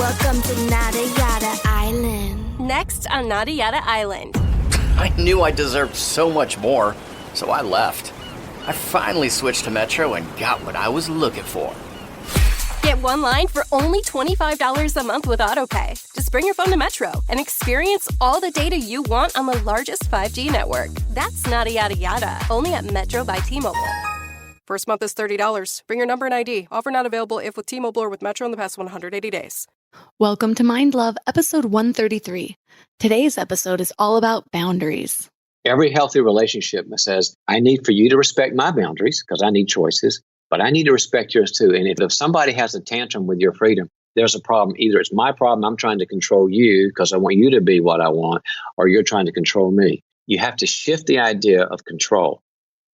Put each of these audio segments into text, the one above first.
Welcome to Nada Yada Island. Next on Nada Yada Island. I knew I deserved so much more, so I left. I finally switched to Metro and got what I was looking for. Get one line for only $25 a month with AutoPay. Just bring your phone to Metro and experience all the data you want on the largest 5G network. That's Nada Yada Yada, only at Metro by T-Mobile. First month is $30. Bring your number and ID. Offer not available if with T-Mobile or with Metro in the past 180 days. Welcome to Mind Love, episode 133. Today's episode is all about boundaries. Every healthy relationship says, I need for you to respect my boundaries because I need choices, but I need to respect yours too. And if somebody has a tantrum with your freedom, there's a problem. Either it's my problem, I'm trying to control you because I want you to be what I want, or you're trying to control me. You have to shift the idea of control.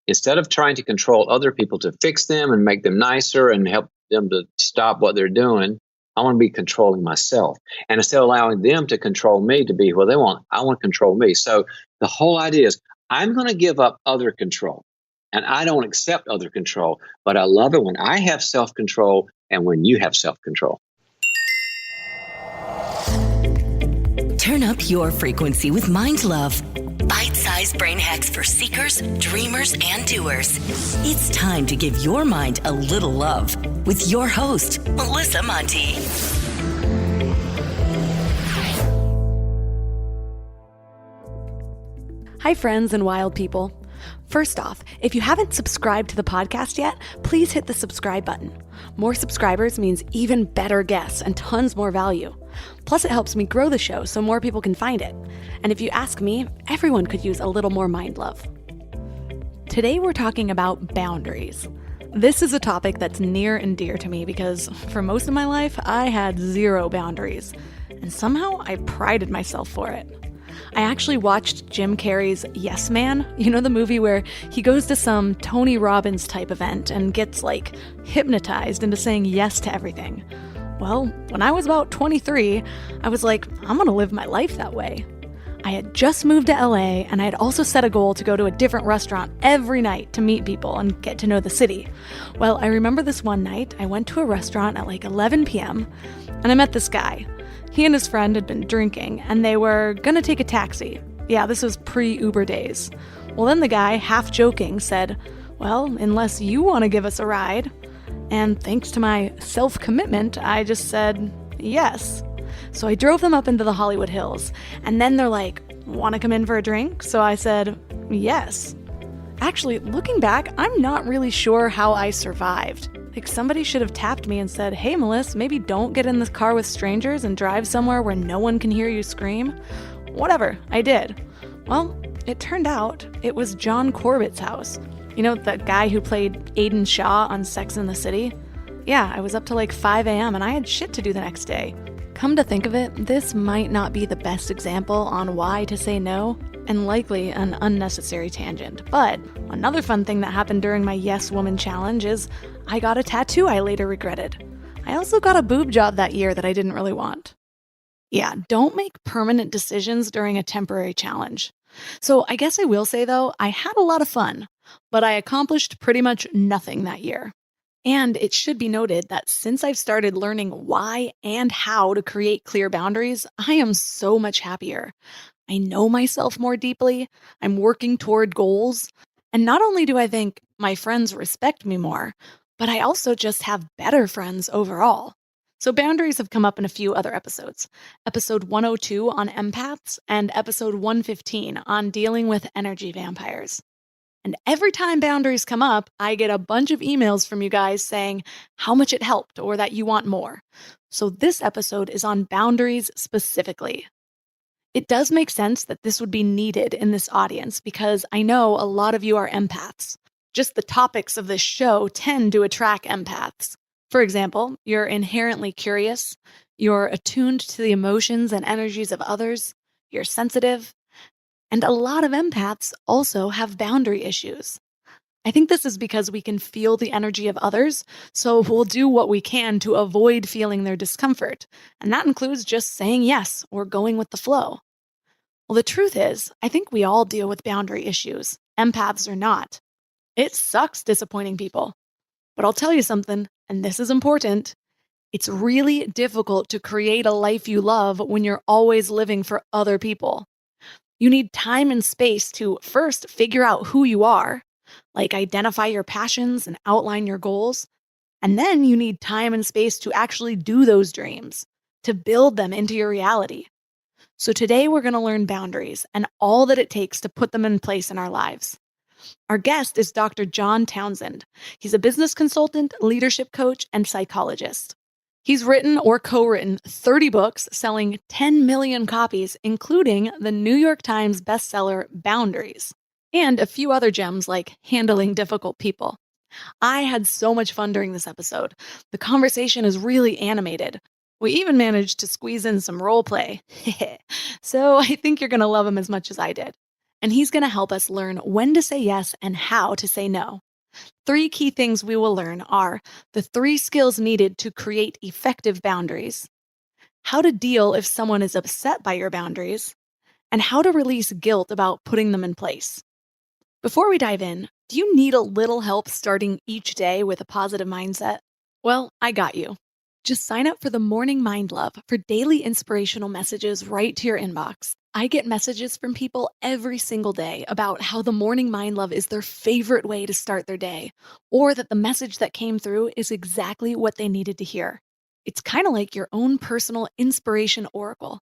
Instead of trying to control other people to fix them and make them nicer and help them to stop what they're doing, I want to be controlling myself. And instead of allowing them to control me to be what they want, I want to control me. So the whole idea is I'm going to give up other control. And I don't accept other control. But I love it when I have self-control and when you have self-control. Turn up your frequency with Mind Love. Bite-sized brain hacks for seekers, dreamers, and doers. It's time to give your mind a little love with your host, Melissa Monti. Hi, friends and wild people. First off, if you haven't subscribed to the podcast yet, please hit the subscribe button. More subscribers means even better guests and tons more value. Plus, it helps me grow the show so more people can find it. And if you ask me, everyone could use a little more mind love. Today, we're talking about boundaries. This is a topic that's near and dear to me because for most of my life, I had zero boundaries. And somehow I prided myself for it. I actually watched Jim Carrey's Yes Man, you know, the movie where he goes to some Tony Robbins type event and gets hypnotized into saying yes to everything. Well, when I was about 23, I was like, I'm gonna live my life that way. I had just moved to LA and I had also set a goal to go to a different restaurant every night to meet people and get to know the city. Well, I remember this one night, I went to a restaurant at 11 p.m. and I met this guy. He and his friend had been drinking, and they were gonna take a taxi. Yeah, this was pre-Uber days. Well, then the guy, half joking, said, well, unless you want to give us a ride. And thanks to my self-commitment, I just said yes. So I drove them up into the Hollywood Hills, and then they're like, want to come in for a drink? So I said yes. Actually, looking back, I'm not really sure how I survived. Somebody should have tapped me and said, hey, Melissa, maybe don't get in this car with strangers and drive somewhere where no one can hear you scream. Whatever, I did. Well, it turned out it was John Corbett's house. You know, the guy who played Aiden Shaw on Sex and the City? Yeah, I was up till 5 a.m. and I had shit to do the next day. Come to think of it, this might not be the best example on why to say no, and likely an unnecessary tangent. But another fun thing that happened during my Yes Woman challenge is I got a tattoo I later regretted. I also got a boob job that year that I didn't really want. Yeah, don't make permanent decisions during a temporary challenge. So I guess I will say though, I had a lot of fun, but I accomplished pretty much nothing that year. And it should be noted that since I've started learning why and how to create clear boundaries, I am so much happier. I know myself more deeply, I'm working toward goals, and not only do I think my friends respect me more, but I also just have better friends overall. So boundaries have come up in a few other episodes. Episode 102 on empaths and episode 115 on dealing with energy vampires. And every time boundaries come up, I get a bunch of emails from you guys saying how much it helped or that you want more. So this episode is on boundaries specifically. It does make sense that this would be needed in this audience because I know a lot of you are empaths. Just the topics of this show tend to attract empaths. For example, you're inherently curious, you're attuned to the emotions and energies of others, you're sensitive, and a lot of empaths also have boundary issues. I think this is because we can feel the energy of others, so we'll do what we can to avoid feeling their discomfort, and that includes just saying yes or going with the flow. Well, the truth is, I think we all deal with boundary issues, empaths or not. It sucks disappointing people. But I'll tell you something, and this is important, It's really difficult to create a life you love when you're always living for other people. You need time and space to first figure out who you are, like identify your passions and outline your goals. And then you need time and space to actually do those dreams, to build them into your reality. So today we're going to learn boundaries and all that it takes to put them in place in our lives. Our guest is Dr. John Townsend. He's a business consultant, leadership coach, and psychologist. He's written or co-written 30 books selling 10 million copies, including the New York Times bestseller Boundaries, and a few other gems like Handling Difficult People. I had so much fun during this episode. The conversation is really animated. We even managed to squeeze in some role play. So I think you're going to love him as much as I did. And he's going to help us learn when to say yes and how to say no. 3 key things we will learn are the 3 skills needed to create effective boundaries, how to deal if someone is upset by your boundaries, and how to release guilt about putting them in place. Before we dive in, do you need a little help starting each day with a positive mindset? Well, I got you. Just sign up for the Morning Mind Love for daily inspirational messages right to your inbox. I get messages from people every single day about how the Morning Mind Love is their favorite way to start their day, or that the message that came through is exactly what they needed to hear. It's kind of like your own personal inspiration oracle.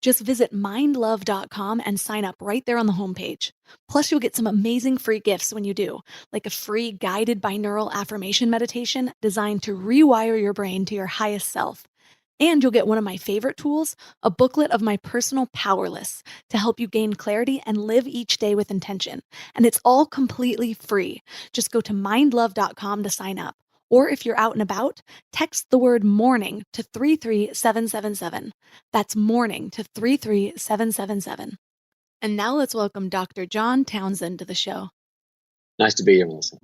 Just visit mindlove.com and sign up right there on the homepage. Plus, you'll get some amazing free gifts when you do, like a free guided binaural affirmation meditation designed to rewire your brain to your highest self. And you'll get one of my favorite tools, a booklet of my personal power lists to help you gain clarity and live each day with intention. And it's all completely free. Just go to mindlove.com to sign up. Or if you're out and about, text the word morning to 33777. That's morning to 33777. And now let's welcome Dr. John Townsend to the show. Nice to be here, Melissa.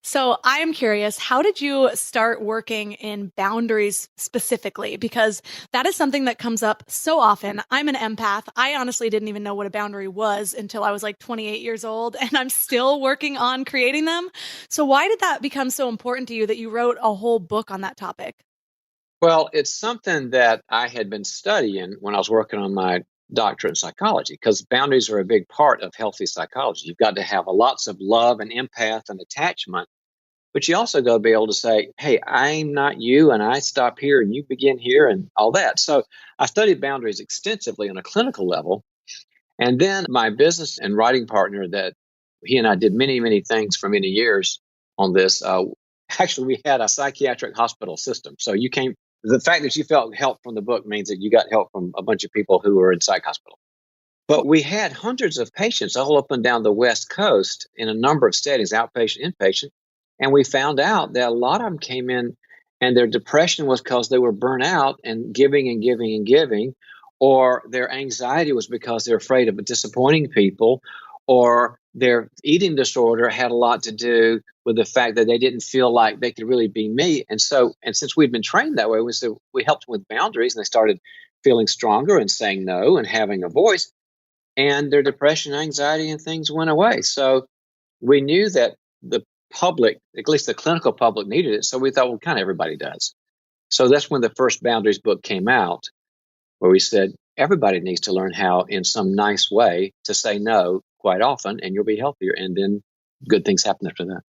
So I am curious, how did you start working in boundaries specifically? Because that is something that comes up so often. I'm an empath. I honestly didn't even know what a boundary was until I was like 28 years old, and I'm still working on creating them. So why did that become so important to you that you wrote a whole book on that topic? Well, it's something that I had been studying when I was working on my doctorate in psychology, because boundaries are a big part of healthy psychology. You've got to have lots of love and empath and attachment, but you also got to be able to say, hey, I'm not you, and I stop here and you begin here and all that. So I studied boundaries extensively on a clinical level. And then my business and writing partner, that he and I did many, many things for many years on this. Actually, we had a psychiatric hospital system. So the fact that you felt help from the book means that you got help from a bunch of people who were in psych hospital. But we had hundreds of patients all up and down the West Coast in a number of settings, outpatient, inpatient. And we found out that a lot of them came in and their depression was because they were burnt out and giving and giving and giving, or their anxiety was because they're afraid of disappointing people, or their eating disorder had a lot to do with the fact that they didn't feel like they could really be me. And since we'd been trained that way, we helped them with boundaries, and they started feeling stronger and saying no and having a voice, and their depression, anxiety, and things went away. So we knew that the public, at least the clinical public, needed it. So we thought, well, kind of everybody does. So that's when the first Boundaries book came out, where we said everybody needs to learn how, in some nice way, to say no quite often, and you'll be healthier. And then good things happen after that.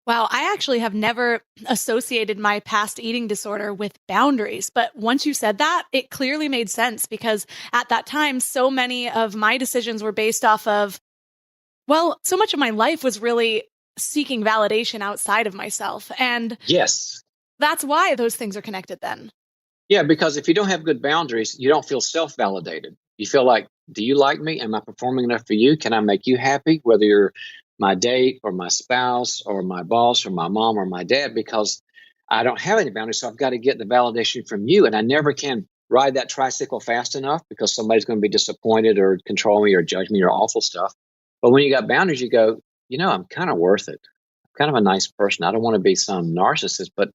Wow, I actually have never associated my past eating disorder with boundaries. But once you said that, it clearly made sense, because at that time, so many of my decisions were based off of, well, so much of my life was really seeking validation outside of myself. And yes, that's why those things are connected then. Yeah, because if you don't have good boundaries, you don't feel self-validated. You feel like, do you like me? Am I performing enough for you? Can I make you happy? Whether you're my date or my spouse or my boss or my mom or my dad, because I don't have any boundaries. So I've got to get the validation from you. And I never can ride that tricycle fast enough, because somebody's going to be disappointed or control me or judge me or awful stuff. But when you got boundaries, you go, I'm kind of worth it. I'm kind of a nice person. I don't want to be some narcissist, but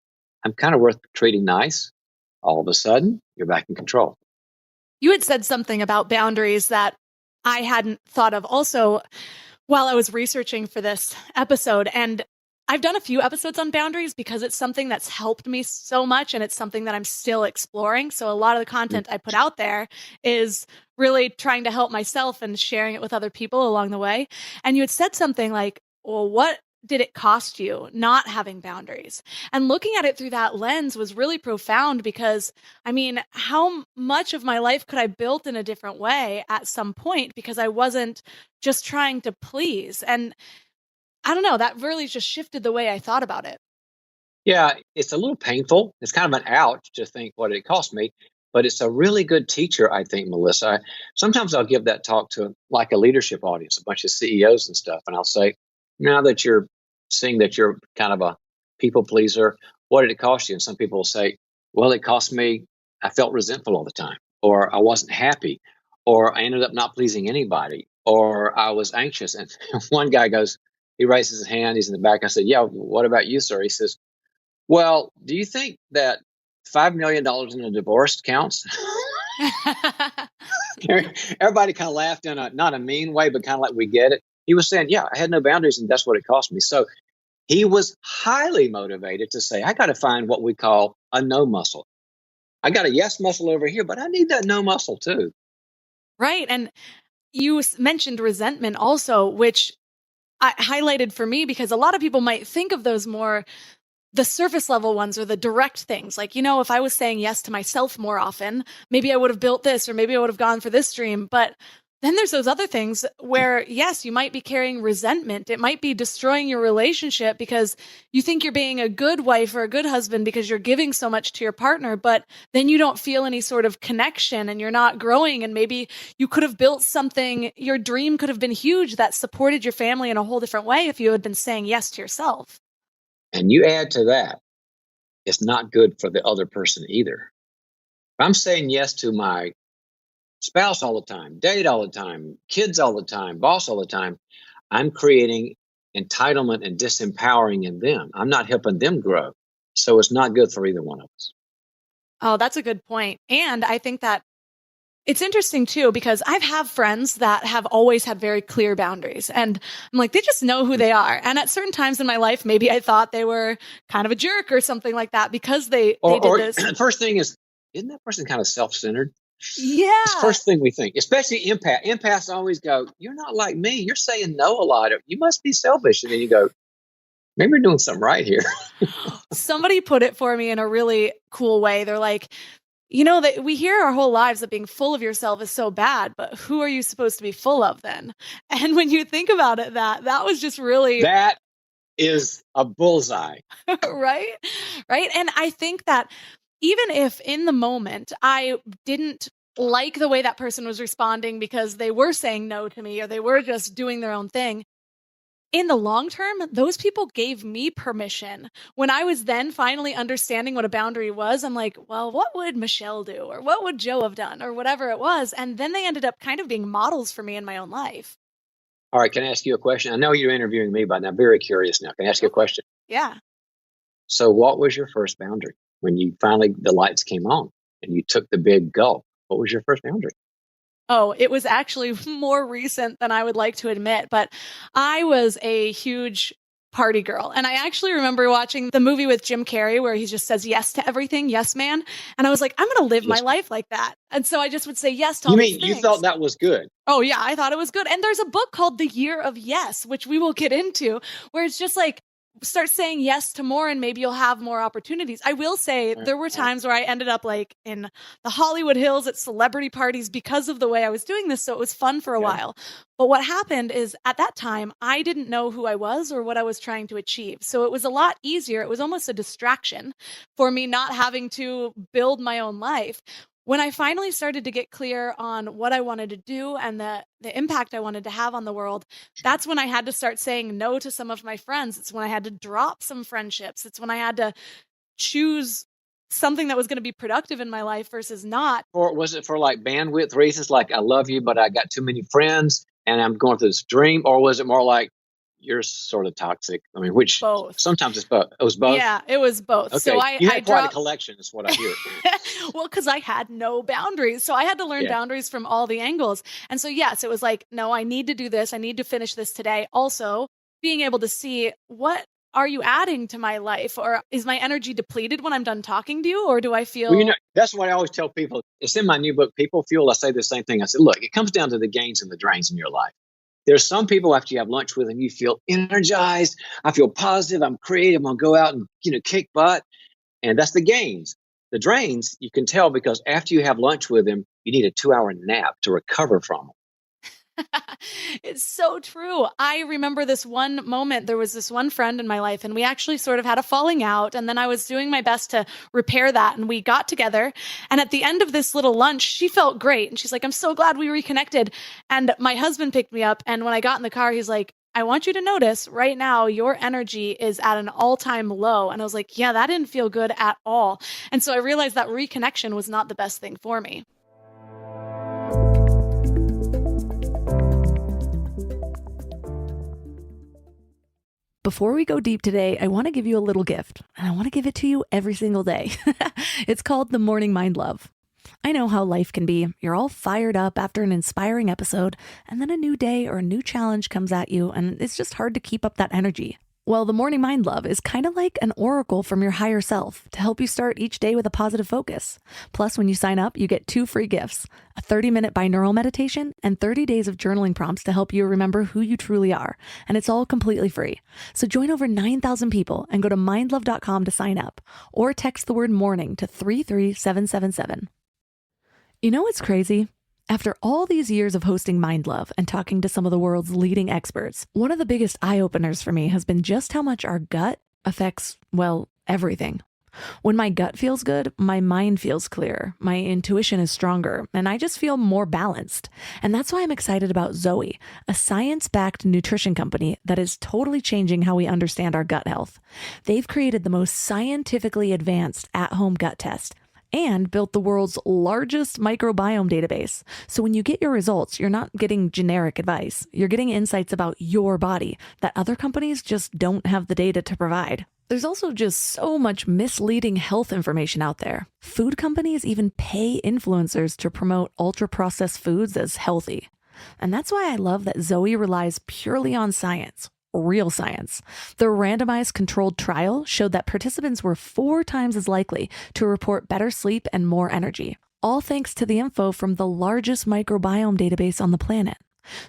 I'm kind of worth treating nice. All of a sudden, you're back in control. You had said something about boundaries that I hadn't thought of also while I was researching for this episode. And I've done a few episodes on boundaries because it's something that's helped me so much and it's something that I'm still exploring. So a lot of the content I put out there is really trying to help myself and sharing it with other people along the way. And you had said something like, well, what did it cost you not having boundaries? And looking at it through that lens was really profound because, I mean, how much of my life could I build in a different way at some point because I wasn't just trying to please? And I don't know, that really just shifted the way I thought about it. Yeah, it's a little painful. It's kind of an ouch to think what it cost me, but it's a really good teacher, I think, Melissa. Sometimes I'll give that talk to like a leadership audience, a bunch of CEOs and stuff, and I'll say, now that you're seeing that you're kind of a people pleaser, what did it cost you? And some people will say, well, it cost me, I felt resentful all the time, or I wasn't happy, or I ended up not pleasing anybody, or I was anxious. And one guy goes, he raises his hand, he's in the back. I said, yeah, what about you, sir? He says, well, do you think that $5 million in a divorce counts? Everybody kind of laughed in a, not a mean way, but kind of like we get it. He was saying, yeah, I had no boundaries and that's what it cost me. So he was highly motivated to say, I got to find what we call a no muscle. I got a yes muscle over here, but I need that no muscle too. Right. And you mentioned resentment also, which I highlighted for me because a lot of people might think of those more the surface level ones or the direct things. Like, you know, if I was saying yes to myself more often, maybe I would have built this or maybe I would have gone for this dream. But then there's those other things where, yes, you might be carrying resentment. It might be destroying your relationship because you think you're being a good wife or a good husband because you're giving so much to your partner, but then you don't feel any sort of connection and you're not growing. And maybe you could have built something, your dream could have been huge that supported your family in a whole different way if you had been saying yes to yourself. And you add to that, it's not good for the other person either. If I'm saying yes to my spouse all the time, date all the time, kids all the time, boss all the time, I'm creating entitlement and disempowering in them. I'm not helping them grow. So it's not good for either one of us. Oh, that's a good point. And I think that it's interesting too, because I have friends that have always had very clear boundaries and I'm like, they just know who they are. And at certain times in my life, maybe I thought they were kind of a jerk or something like that because they did this. The first thing is, isn't that person kind of self-centered? Yeah. It's the first thing we think, especially empath. Empaths always go, you're not like me. You're saying no a lot. You must be selfish. And then you go, maybe we're doing something right here. Somebody put it for me in a really cool way. They're like, you know, that we hear our whole lives that being full of yourself is so bad, but who are you supposed to be full of then? And when you think about it, that was just really... That is a bullseye. Right? Right. And I think that even if in the moment I didn't like the way that person was responding because they were saying no to me or they were just doing their own thing, in the long term, those people gave me permission. When I was then finally understanding what a boundary was, I'm like, well, what would Michelle do? Or what would Joe have done? Or whatever it was. And then they ended up kind of being models for me in my own life. All right. Can I ask you a question? I know you're interviewing me, but I'm very curious now. Can I ask you a question? Yeah. So what was your first boundary when you finally, the lights came on and you took the big gulp? What was your first boundary? Oh, it was actually more recent than I would like to admit, but I was a huge party girl. And I actually remember watching the movie with Jim Carrey where he just says yes to everything. Yes, man. And I was like, I'm going to live my life like that. And so I just would say yes to all these things. You thought that was good? Oh, yeah. I thought it was good. And there's a book called The Year of Yes, which we will get into, where it's just like, start saying yes to more and maybe you'll have more opportunities. I will say there were times where I ended up like in the Hollywood Hills at celebrity parties because of the way I was doing this. So it was fun for a while. But what happened is at that time, I didn't know who I was or what I was trying to achieve. So it was a lot easier. It was almost a distraction for me not having to build my own life. When I finally started to get clear on what I wanted to do and the impact I wanted to have on the world, that's when I had to start saying no to some of my friends. It's when I had to drop some friendships. It's when I had to choose something that was going to be productive in my life versus not. Or was it for like bandwidth reasons, like I love you, but I got too many friends and I'm going through this dream? Or was it more like you're sort of toxic? I mean, which both. Sometimes it's both. It was both? Yeah, it was both. Okay. So you had quite a collection is what I hear. Well, because I had no boundaries. So I had to learn boundaries from all the angles. And so, yes, it was like, no, I need to do this. I need to finish this today. Also, being able to see what are you adding to my life? Or is my energy depleted when I'm done talking to you? Or do I feel... Well, that's what I always tell people. It's in my new book, People Fuel. I say the same thing. I said, look, it comes down to the gains and the drains in your life. There's some people after you have lunch with them, you feel energized. I feel positive. I'm creative. I'm going to go out and, kick butt. And that's the gains. The drains, you can tell because after you have lunch with them, you need a 2-hour nap to recover from them. It's so true. I remember this one moment. There was this one friend in my life, and we actually sort of had a falling out. And then I was doing my best to repair that. And we got together. And at the end of this little lunch, she felt great. And she's like, I'm so glad we reconnected. And my husband picked me up. And when I got in the car, he's like, I want you to notice right now your energy is at an all-time low. And I was like, yeah, that didn't feel good at all. And so I realized that reconnection was not the best thing for me. Before we go deep today, I want to give you a little gift, and I want to give it to you every single day. It's called the Morning Mind Love. I know how life can be. You're all fired up after an inspiring episode, and then a new day or a new challenge comes at you, and it's just hard to keep up that energy. Well, the Morning Mind Love is kind of like an oracle from your higher self to help you start each day with a positive focus. Plus, when you sign up, you get 2 free gifts, a 30-minute binaural meditation and 30 days of journaling prompts to help you remember who you truly are. And it's all completely free. So join over 9,000 people and go to mindlove.com to sign up or text the word morning to 33777. You know what's crazy? After all these years of hosting Mind Love and talking to some of the world's leading experts, one of the biggest eye-openers for me has been just how much our gut affects, well, everything. When my gut feels good, my mind feels clear, my intuition is stronger, and I just feel more balanced. And that's why I'm excited about Zoe, a science-backed nutrition company that is totally changing how we understand our gut health. They've created the most scientifically advanced at-home gut test and built the world's largest microbiome database. So when you get your results, you're not getting generic advice. You're getting insights about your body that other companies just don't have the data to provide. There's also just so much misleading health information out there. Food companies even pay influencers to promote ultra-processed foods as healthy. And that's why I love that Zoe relies purely on science. Real science. The randomized controlled trial showed that participants were 4 times as likely to report better sleep and more energy, all thanks to the info from the largest microbiome database on the planet.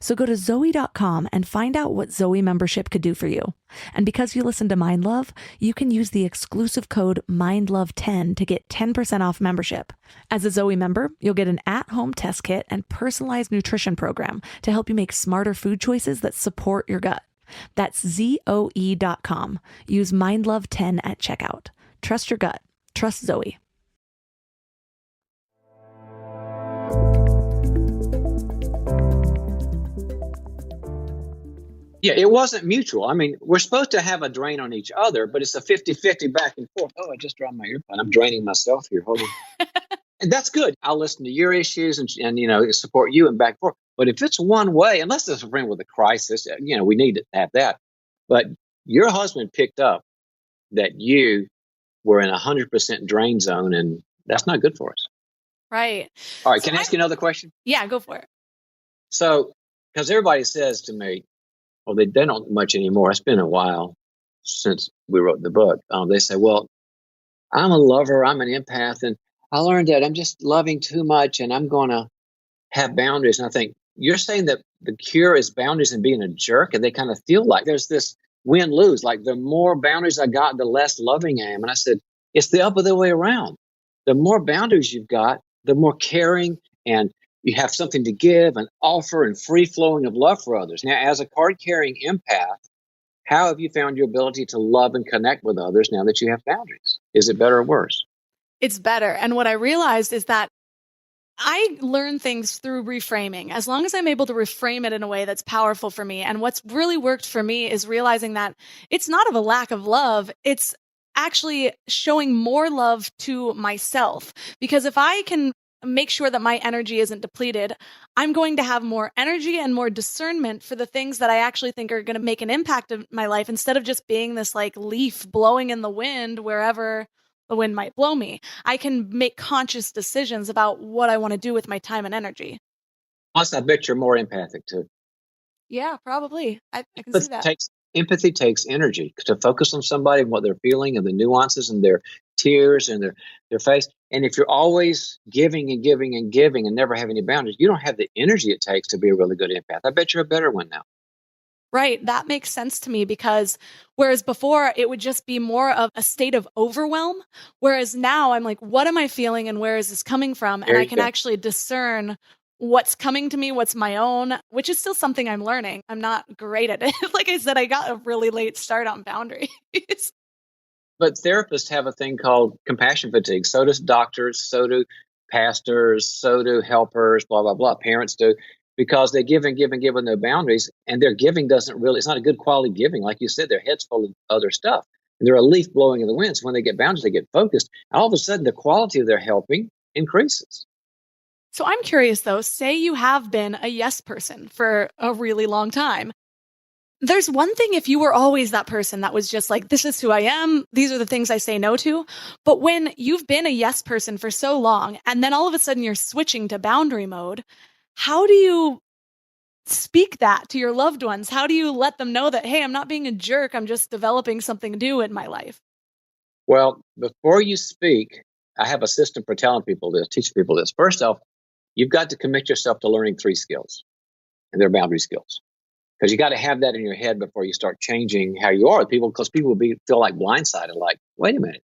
So go to Zoe.com and find out what Zoe membership could do for you. And because you listen to Mind Love, you can use the exclusive code MINDLOVE10 to get 10% off membership. As a Zoe member, you'll get an at-home test kit and personalized nutrition program to help you make smarter food choices that support your gut. That's ZOE.com. Use MindLove10 at checkout. Trust your gut. Trust Zoe. Yeah, it wasn't mutual. I mean, we're supposed to have a drain on each other, but it's a 50-50 back and forth. Oh, I just dropped my earphone. I'm draining myself here. Hold on. And that's good. I'll listen to your issues and support you and back and forth. But if it's one way, unless it's a friend with a crisis, we need to have that. But your husband picked up that you were in 100% drain zone, and that's not good for us. Right. All right. Can I ask you another question? Yeah, go for it. So, because everybody says to me, well, they don't much anymore. It's been a while since we wrote the book. They say, well, I'm a lover. I'm an empath. And I learned that I'm just loving too much and I'm going to have boundaries. And I think you're saying that the cure is boundaries and being a jerk. And they kind of feel like there's this win-lose. Like the more boundaries I got, the less loving I am. And I said, it's the other way around. The more boundaries you've got, the more caring and you have something to give and offer and free flowing of love for others. Now, as a card-carrying empath, how have you found your ability to love and connect with others now that you have boundaries? Is it better or worse? It's better. And what I realized is that I learn things through reframing. As long as I'm able to reframe it in a way that's powerful for me. And what's really worked for me is realizing that it's not of a lack of love. It's actually showing more love to myself. Because if I can make sure that my energy isn't depleted, I'm going to have more energy and more discernment for the things that I actually think are going to make an impact in my life instead of just being this like leaf blowing in the wind wherever the wind might blow me. I can make conscious decisions about what I want to do with my time and energy. Plus, I bet you're more empathic too. Yeah, probably. I can see that. Empathy takes energy to focus on somebody and what they're feeling and the nuances and their tears and their face. And if you're always giving and giving and giving and never have any boundaries, you don't have the energy it takes to be a really good empath. I bet you're a better one now. Right. That makes sense to me because whereas before it would just be more of a state of overwhelm, whereas now I'm like, what am I feeling and where is this coming from? And I can actually discern what's coming to me, what's my own, which is still something I'm learning. I'm not great at it. Like I said, I got a really late start on boundaries. But therapists have a thing called compassion fatigue. So does doctors, so do pastors, so do helpers, blah, blah, blah. Parents do, because they give and give and give with no boundaries. And their giving doesn't really, it's not a good quality giving. Like you said, their head's full of other stuff. And they're a leaf blowing in the wind. So when they get boundaries, they get focused. And all of a sudden, the quality of their helping increases. So I'm curious though, say you have been a yes person for a really long time. There's one thing if you were always that person that was just like, this is who I am, these are the things I say no to. But when you've been a yes person for so long, and then all of a sudden you're switching to boundary mode, how do you speak that to your loved ones? How do you let them know that, hey, I'm not being a jerk, I'm just developing something new in my life? Well, before you speak, I have a system for telling people this, teaching people this. First off, you've got to commit yourself to learning 3 skills, and they're boundary skills. Because you got to have that in your head before you start changing how you are with people, because people will feel like blindsided, like, wait a minute,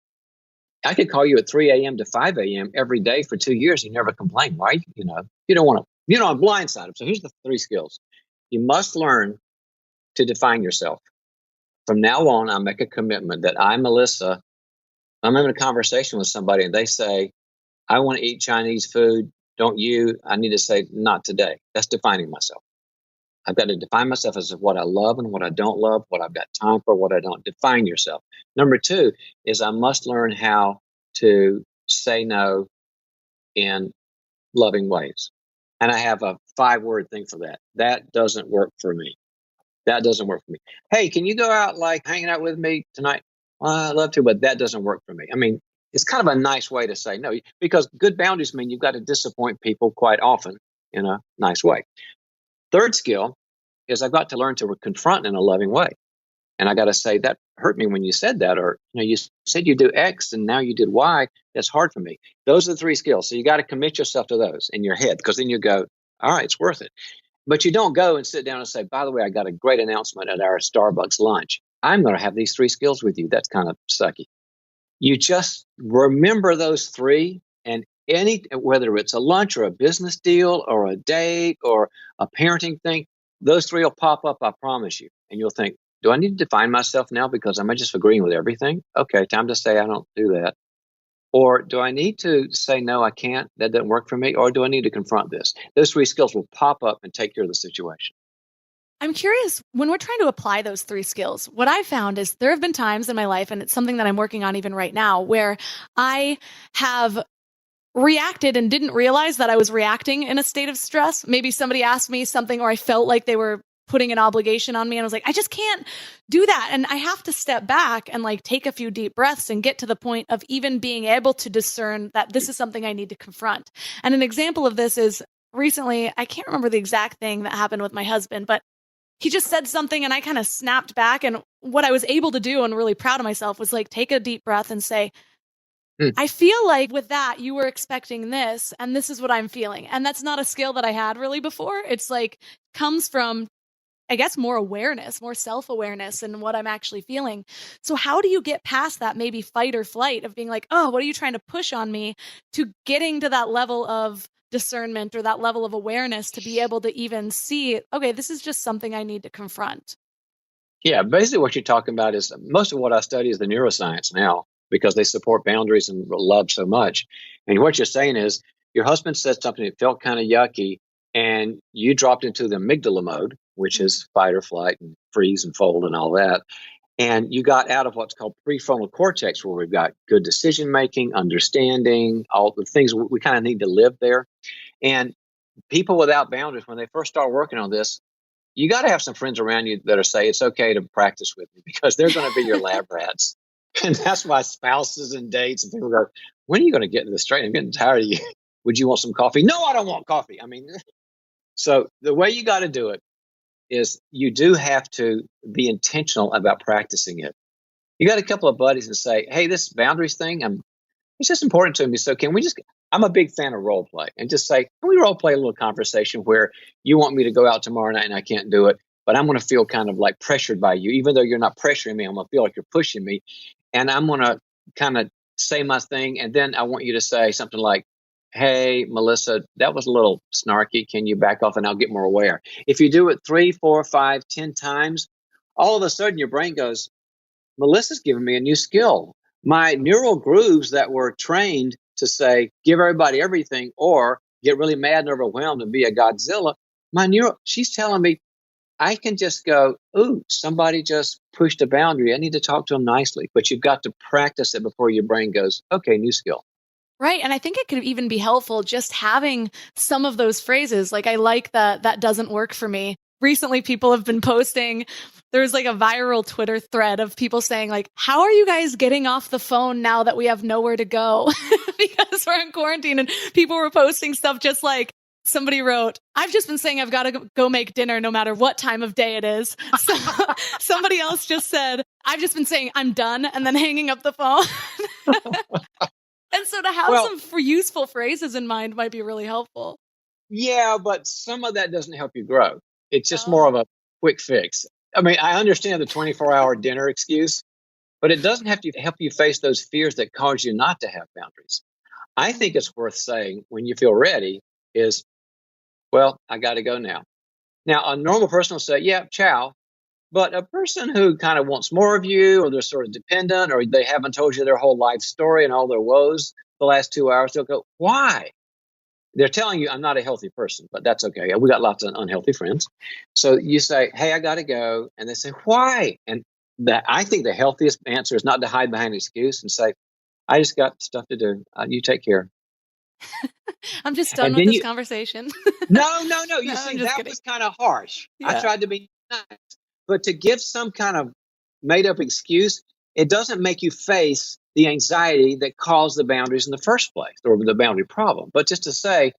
I could call you at 3 a.m. to 5 a.m. every day for 2 years. You never complain, right? You don't want to, I'm blindsided. So here's the 3 skills. You must learn to define yourself. From now on, I make a commitment that I, Melissa, I'm having a conversation with somebody and they say, I want to eat Chinese food. Don't you? I need to say, not today. That's defining myself. I've got to define myself as what I love and what I don't love, what I've got time for, what I don't. Define yourself. Number 2 is I must learn how to say no in loving ways. And I have a 5-word thing for that. That doesn't work for me. That doesn't work for me. Hey, can you go out like hanging out with me tonight? Well, I'd love to, but that doesn't work for me. I mean, it's kind of a nice way to say no, because good boundaries mean you've got to disappoint people quite often in a nice way. 3rd skill is I've got to learn to confront in a loving way. And I got to say, that hurt me when you said that, or you said you do X and now you did Y. That's hard for me. Those are the 3 skills. So you got to commit yourself to those in your head, because then you go, all right, it's worth it. But you don't go and sit down and say, by the way, I got a great announcement at our Starbucks lunch. I'm going to have these 3 skills with you. That's kind of sucky. You just remember those 3, and whether it's a lunch or a business deal or a date or a parenting thing, those 3 will pop up, I promise you. And you'll think, do I need to define myself now because am I just agreeing with everything? Okay, time to say I don't do that. Or do I need to say, no, I can't, that doesn't work for me? Or do I need to confront this? Those 3 skills will pop up and take care of the situation. I'm curious, when we're trying to apply those 3 skills, what I found is there have been times in my life, and it's something that I'm working on even right now, where I have reacted and didn't realize that I was reacting in a state of stress. Maybe somebody asked me something, or I felt like they were putting an obligation on me, and I was like, I just can't do that. And I have to step back and like take a few deep breaths and get to the point of even being able to discern that this is something I need to confront. And an example of this is recently, I can't remember the exact thing that happened with my husband, but he just said something and I kind of snapped back. And what I was able to do, and really proud of myself, was like take a deep breath and say, I feel like with that, you were expecting this, and this is what I'm feeling. And that's not a skill that I had really before. It's like comes from, I guess, more awareness, more self-awareness and what I'm actually feeling. So how do you get past that maybe fight or flight of being like, oh, what are you trying to push on me, to getting to that level of discernment or that level of awareness to be able to even see, okay, this is just something I need to confront? Yeah, basically what you're talking about is most of what I study is the neuroscience now, because they support boundaries and love so much. And what you're saying is your husband said something that felt kind of yucky, and you dropped into the amygdala mode, which is fight or flight and freeze and fold and all that. And you got out of what's called prefrontal cortex, where we've got good decision making, understanding, all the things we kind of need to live there. And people without boundaries, when they first start working on this, you got to have some friends around you that are say it's okay to practice with me, because they're going to be your lab rats. And that's why spouses and dates and people go, when are you going to get this straight? I'm getting tired of you. Would you want some coffee? No, I don't want coffee. I mean, so the way you got to do it is you do have to be intentional about practicing it. You got a couple of buddies and say, hey, this boundaries thing, it's just important to me. So I'm a big fan of role play, and just say, can we role play a little conversation where you want me to go out tomorrow night and I can't do it, but I'm going to feel kind of like pressured by you, even though you're not pressuring me. I'm going to feel like you're pushing me, and I'm going to kind of say my thing. And then I want you to say something like, hey, Melissa, that was a little snarky. Can you back off? And I'll get more aware. If you do it 3, 4, 5, 10 times, all of a sudden your brain goes, Melissa's giving me a new skill. My neural grooves that were trained to say, give everybody everything or get really mad and overwhelmed and be a Godzilla, she's telling me I can just go, ooh, somebody just pushed a boundary. I need to talk to them nicely. But you've got to practice it before your brain goes, okay, new skill. Right. And I think it could even be helpful just having some of those phrases. Like, I like that doesn't work for me. Recently, people have been posting, there's like a viral Twitter thread of people saying like, how are you guys getting off the phone now that we have nowhere to go? Because we're in quarantine. And people were posting stuff just like, somebody wrote, I've just been saying I've got to go make dinner no matter what time of day it is. So, somebody else just said, I've just been saying I'm done, and then hanging up the phone. And so to have some useful phrases in mind might be really helpful. Yeah, but some of that doesn't help you grow. It's just more of a quick fix. I mean, I understand the 24-hour dinner excuse, but it doesn't have to help you face those fears that cause you not to have boundaries. I think it's worth saying when you feel ready is, well, I got to go now. Now, a normal person will say, yeah, ciao. But a person who kind of wants more of you, or they're sort of dependent, or they haven't told you their whole life story and all their woes the last 2 hours, they'll go, why? They're telling you I'm not a healthy person, but that's okay. We got lots of unhealthy friends. So you say, hey, I got to go. And they say, why? And I think the healthiest answer is not to hide behind an excuse and say, I just got stuff to do. You take care. I'm just done with this conversation. No. You see, that kidding. was kind of harsh. Yeah. I tried to be nice. But to give some kind of made up excuse, it doesn't make you face the anxiety that caused the boundaries in the first place, or the boundary problem. But just to say,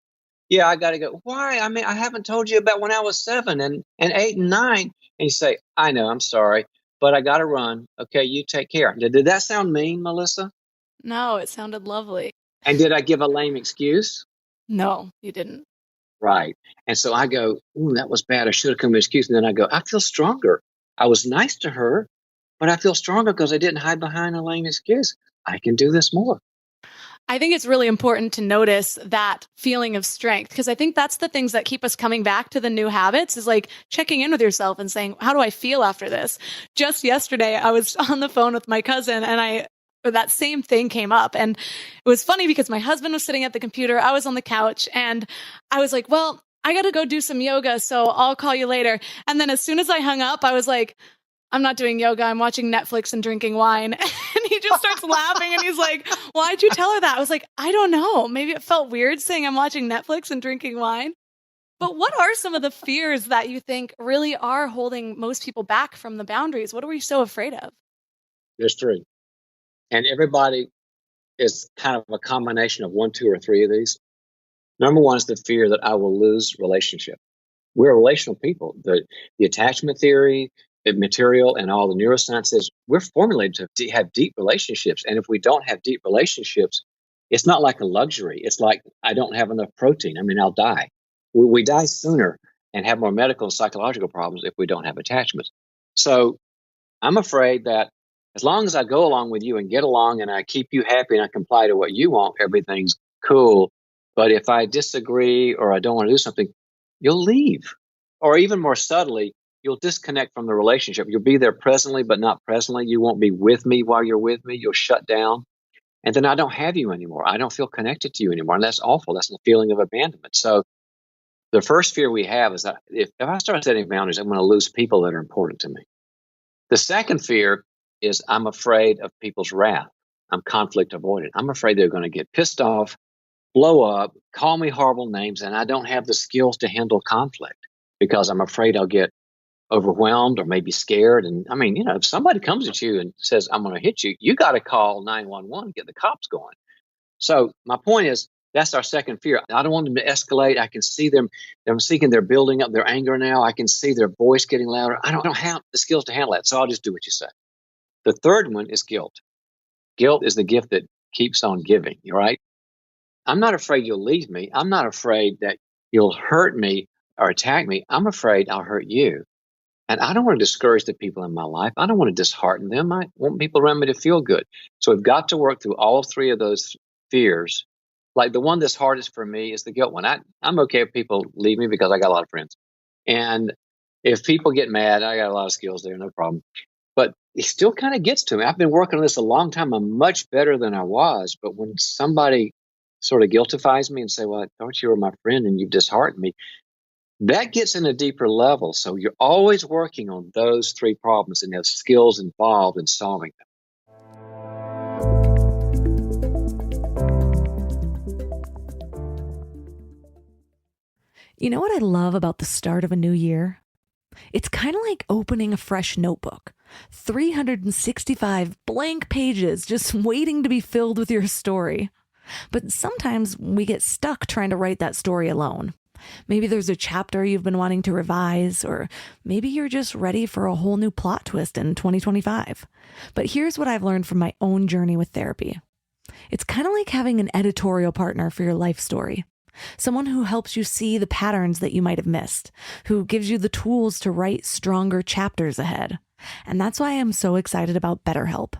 yeah, I got to go. Why? I mean, I haven't told you about when I was 7 and 8 and 9. And you say, I know, I'm sorry, but I got to run. Okay, you take care. Did that sound mean, Melissa? No, it sounded lovely. And did I give a lame excuse? No, you didn't. Right. And so I go, ooh, that was bad. I should have come with an excuse. And then I go, I feel stronger. I was nice to her, but I feel stronger because I didn't hide behind a lame excuse. I can do this more. I think it's really important to notice that feeling of strength, because I think that's the things that keep us coming back to the new habits, is like checking in with yourself and saying, how do I feel after this? Just yesterday, I was on the phone with my cousin and that same thing came up. And it was funny because my husband was sitting at the computer. I was on the couch and I was like, well, I got to go do some yoga, so I'll call you later. And then as soon as I hung up, I was like, I'm not doing yoga. I'm watching Netflix and drinking wine. And he just starts laughing and he's like, why'd you tell her that? I was like, I don't know. Maybe it felt weird saying I'm watching Netflix and drinking wine. But what are some of the fears that you think really are holding most people back from the boundaries? What are we so afraid of? There's 3. And everybody is kind of a combination of 1, 2, or 3 of these. Number 1 is the fear that I will lose relationship. We're relational people. The attachment theory, the material, and all the neuroscience says we're formulated to have deep relationships. And if we don't have deep relationships, it's not like a luxury. It's like I don't have enough protein. I mean, I'll die. We die sooner and have more medical and psychological problems if we don't have attachments. So I'm afraid that as long as I go along with you and get along and I keep you happy and I comply to what you want, everything's cool. But if I disagree or I don't want to do something, you'll leave. Or even more subtly, you'll disconnect from the relationship. You'll be there presently, but not presently. You won't be with me while you're with me. You'll shut down. And then I don't have you anymore. I don't feel connected to you anymore. And that's awful. That's the feeling of abandonment. So the first fear we have is that if I start setting boundaries, I'm going to lose people that are important to me. The second fear is I'm afraid of people's wrath. I'm conflict avoidant. I'm afraid they're going to get pissed off, blow up, call me horrible names, and I don't have the skills to handle conflict because I'm afraid I'll get overwhelmed or maybe scared. And I mean, if somebody comes at you and says, I'm going to hit you, you got to call 911, get the cops going. So my point is, That's our second fear. I don't want them to escalate. I can see them. I'm seeing they're building up their anger now. I can see their voice getting louder. I don't have the skills to handle that, so I'll just do what you say. The third one is guilt. Guilt is the gift that keeps on giving, right? I'm not afraid you'll leave me. I'm not afraid that you'll hurt me or attack me. I'm afraid I'll hurt you. And I don't want to discourage the people in my life. I don't want to dishearten them. I want people around me to feel good. So we've got to work through all three of those fears. Like the one that's hardest for me is the guilt one. I'm okay if people leave me because I got a lot of friends. And if people get mad, I got a lot of skills there, no problem. But it still kind of gets to me. I've been working on this a long time. I'm much better than I was. But when somebody sort of guiltifies me and say, well, I thought you were my friend and you've disheartened me, that gets in a deeper level. So you're always working on those three problems and have skills involved in solving them. You know what I love about the start of a new year? It's kind of like opening a fresh notebook. 365 blank pages just waiting to be filled with your story. But sometimes we get stuck trying to write that story alone. Maybe there's a chapter you've been wanting to revise, or maybe you're just ready for a whole new plot twist in 2025. But here's what I've learned from my own journey with therapy. It's kind of like having an editorial partner for your life story. Someone who helps you see the patterns that you might have missed, who gives you the tools to write stronger chapters ahead. And that's why I'm so excited about BetterHelp.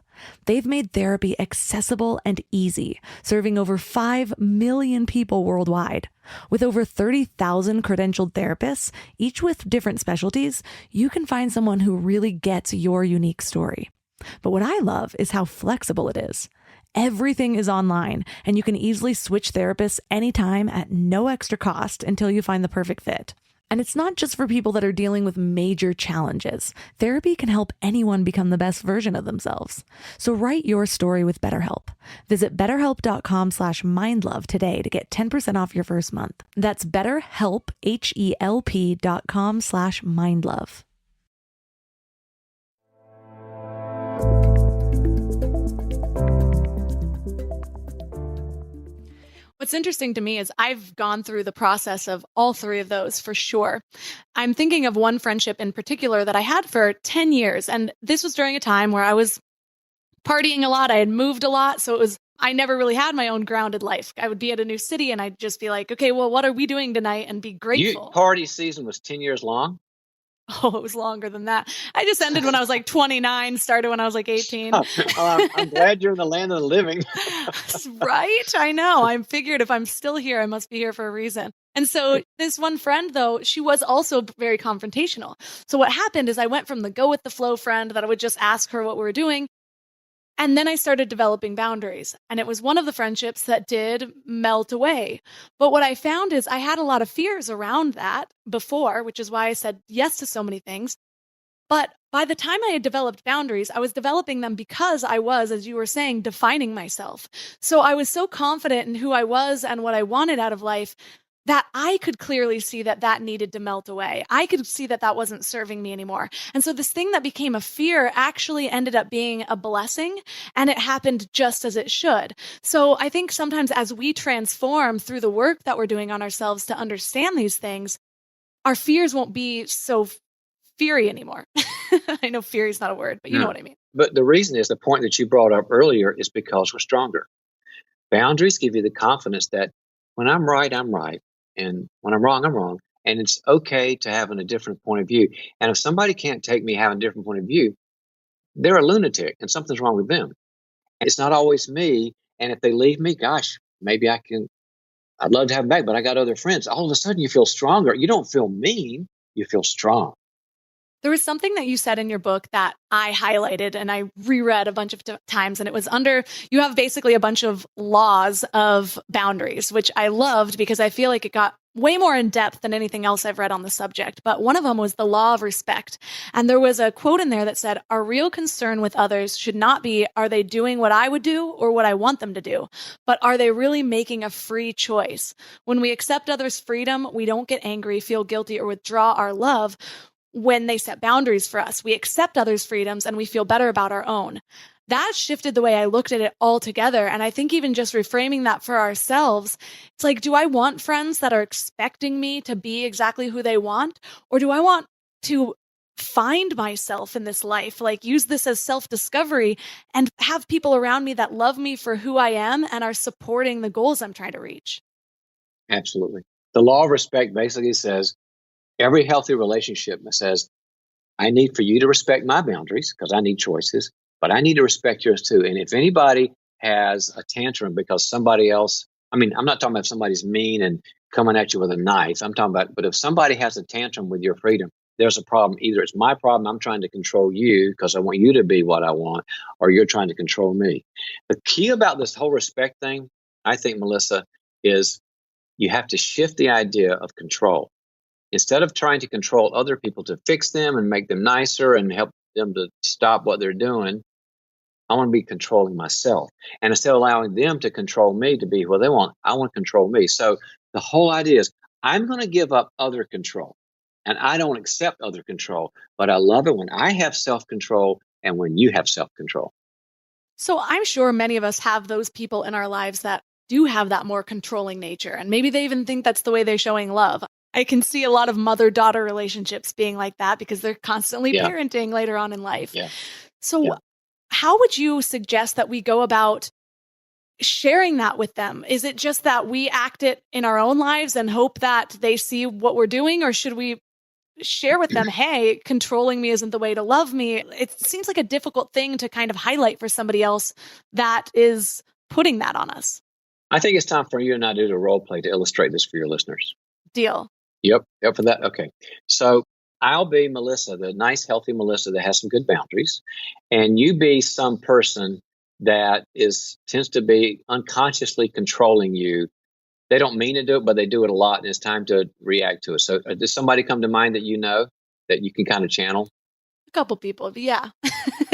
They've made therapy accessible and easy, serving over 5 million people worldwide. With over 30,000 credentialed therapists, each with different specialties, you can find someone who really gets your unique story. But what I love is how flexible it is. Everything is online, and you can easily switch therapists anytime at no extra cost until you find the perfect fit. And it's not just for people that are dealing with major challenges. Therapy can help anyone become the best version of themselves. So write your story with BetterHelp. Visit betterhelp.com/mindlove today to get 10% off your first month. That's BetterHelp, HELP.com/mindlove. What's interesting to me is I've gone through the process of all three of those for sure. I'm thinking of one friendship in particular that I had for 10 years. And this was during a time where I was partying a lot. I had moved a lot. So I never really had my own grounded life. I would be at a new city and I'd just be like, okay, well, what are we doing tonight? And be grateful. Party season was 10 years long? Oh, it was longer than that. I just ended when I was like 29, started when I was like 18. I'm glad you're in the land of the living. Right? I know. I figured if I'm still here, I must be here for a reason. And so this one friend, though, she was also very confrontational. So what happened is I went from the go with the flow friend that I would just ask her what we were doing. And then I started developing boundaries. And it was one of the friendships that did melt away. But what I found is I had a lot of fears around that before, which is why I said yes to so many things. But by the time I had developed boundaries, I was developing them because I was, as you were saying, defining myself. So I was so confident in who I was and what I wanted out of life that I could clearly see that that needed to melt away. I could see that that wasn't serving me anymore. And so this thing that became a fear actually ended up being a blessing, and it happened just as it should. So I think sometimes as we transform through the work that we're doing on ourselves to understand these things, our fears won't be so fiery anymore. I know fury is not a word, but you know what I mean. But the reason is the point that you brought up earlier is because we're stronger. Boundaries give you the confidence that when I'm right, I'm right. And when I'm wrong, I'm wrong. And it's okay to have a different point of view. And if somebody can't take me having a different point of view, they're a lunatic and something's wrong with them. It's not always me. And if they leave me, gosh, maybe I'd love to have them back, but I got other friends. All of a sudden you feel stronger. You don't feel mean, you feel strong. There was something that you said in your book that I highlighted and I reread a bunch of times, and it was you have basically a bunch of laws of boundaries, which I loved because I feel like it got way more in depth than anything else I've read on the subject. But one of them was the law of respect. And there was a quote in there that said, our real concern with others should not be, are they doing what I would do or what I want them to do? But are they really making a free choice? When we accept others' freedom, we don't get angry, feel guilty, or withdraw our love. When they set boundaries for us, we accept others' freedoms and we feel better about our own. that shifted the way I looked at it altogether. And I think even just reframing that for ourselves, it's like, do I want friends that are expecting me to be exactly who they want? Or do I want to find myself in this life, like use this as self-discovery and have people around me that love me for who I am and are supporting the goals I'm trying to reach? Absolutely. The law of respect basically says every healthy relationship says, I need for you to respect my boundaries because I need choices, but I need to respect yours too. And if anybody has a tantrum because somebody else, I'm not talking about if somebody's mean and coming at you with a knife. I'm talking about, but if somebody has a tantrum with your freedom, there's a problem. Either it's my problem, I'm trying to control you because I want you to be what I want, or you're trying to control me. The key about this whole respect thing, I think, Melissa, is you have to shift the idea of control. Instead of trying to control other people to fix them and make them nicer and help them to stop what they're doing, I want to be controlling myself. And instead of allowing them to control me to be what they want, I want to control me. So the whole idea is I'm going to give up other control. And I don't accept other control, but I love it when I have self-control and when you have self-control. So I'm sure many of us have those people in our lives that do have that more controlling nature. And maybe they even think that's the way they're showing love. I can see a lot of mother-daughter relationships being like that because they're constantly parenting later on in life. Yeah. So how would you suggest that we go about sharing that with them? Is it just that we act it in our own lives and hope that they see what we're doing? Or should we share with them, hey, controlling me isn't the way to love me? It seems like a difficult thing to kind of highlight for somebody else that is putting that on us. I think it's time for you and I to do a role play to illustrate this for your listeners. Deal. Yep for that. Okay. So I'll be Melissa, the nice, healthy Melissa that has some good boundaries. And you be some person that tends to be unconsciously controlling you. They don't mean to do it, but they do it a lot. And it's time to react to it. So does somebody come to mind that you know that you can kind of channel? A couple people, yeah.